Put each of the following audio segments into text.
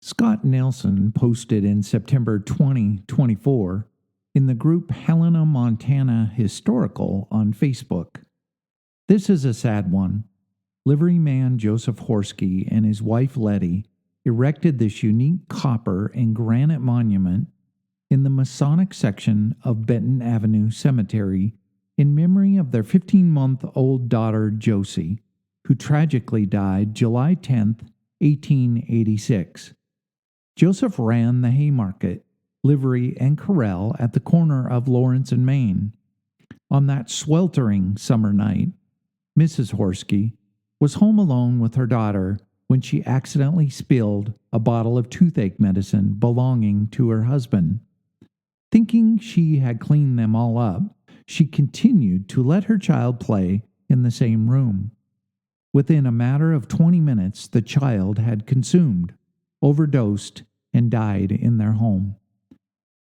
Scott Nelson posted in September 2024 in the group Helena, Montana Historical on Facebook. This is a sad one. Liveryman Joseph Horsky and his wife Lettie erected this unique copper and granite monument in the Masonic section of Benton Avenue Cemetery in memory of their 15-month-old daughter Josie, who tragically died July 10, 1886. Joseph ran the Haymarket Livery and corral at the corner of Lawrence and Main. On that sweltering summer night, Mrs. Horsky was home alone with her daughter when she accidentally spilled a bottle of toothache medicine belonging to her husband. Thinking she had cleaned them all up, she continued to let her child play in the same room. Within a matter of 20 minutes, the child had consumed, overdosed, and died in their home.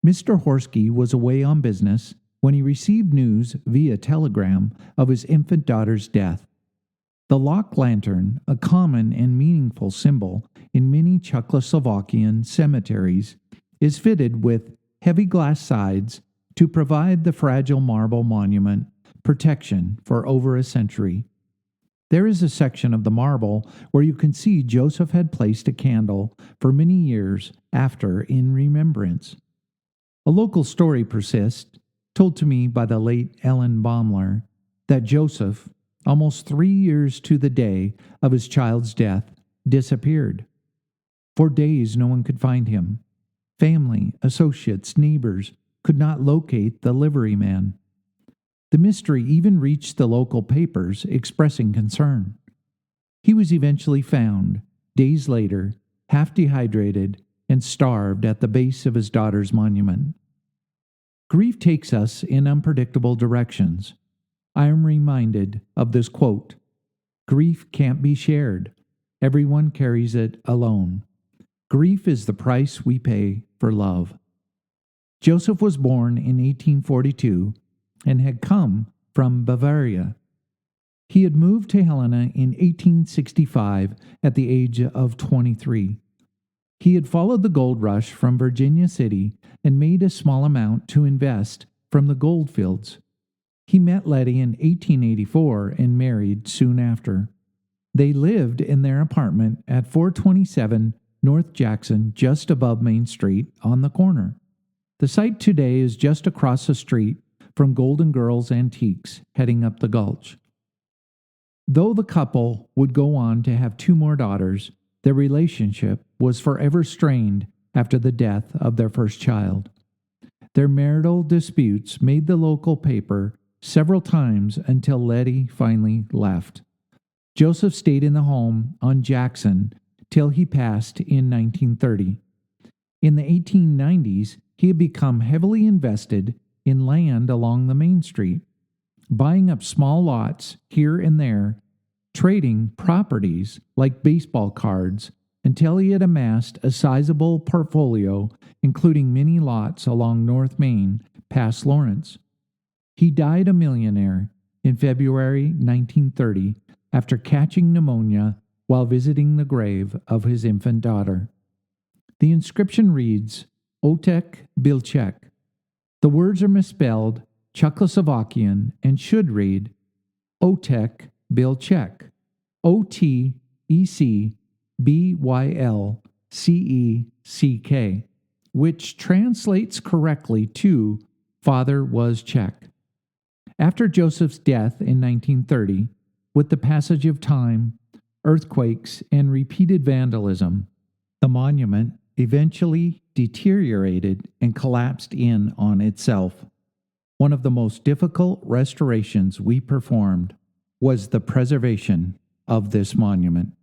Mr. Horsky was away on business when he received news via telegram of his infant daughter's death. The lock lantern, a common and meaningful symbol in many Czechoslovakian cemeteries, is fitted with heavy glass sides to provide the fragile marble monument protection for over a century. There is a section of the marble where you can see Joseph had placed a candle for many years after in remembrance. A local story persists, told to me by the late Ellen Baumler, that Joseph, almost 3 years to the day of his child's death, disappeared. For days no one could find him. Family, associates, neighbors could not locate the liveryman. The mystery even reached the local papers expressing concern. He was eventually found, days later, half dehydrated and starved at the base of his daughter's monument. Grief takes us in unpredictable directions. I am reminded of this quote, "Grief can't be shared. Everyone carries it alone. Grief is the price we pay for love." Joseph was born in 1842 and had come from Bavaria. He had moved to Helena in 1865 at the age of 23. He had followed the gold rush from Virginia City and made a small amount to invest from the gold fields. He met Lettie in 1884 and married soon after. They lived in their apartment at 427 North Jackson, just above Main Street on the corner. The site today is just across the street from Golden Girls Antiques, heading up the gulch. Though the couple would go on to have 2 more daughters, their relationship was forever strained after the death of their first child. Their marital disputes made the local paper several times until Lettie finally left. Joseph stayed in the home on Jackson till he passed in 1930. In the 1890s, he had become heavily invested in land along the main street, buying up small lots here and there, trading properties like baseball cards until he had amassed a sizable portfolio, including many lots along North Main past Lawrence. He died a millionaire in February 1930 after catching pneumonia while visiting the grave of his infant daughter. The inscription reads, Otek Bilchek. The words are misspelled Czechoslovakian and should read Otek Bilchek, Otecbylceck, which translates correctly to Father was Czech. After Joseph's death in 1930, with the passage of time, earthquakes, and repeated vandalism, the monument eventually deteriorated and collapsed in on itself. One of the most difficult restorations we performed was the preservation of this monument.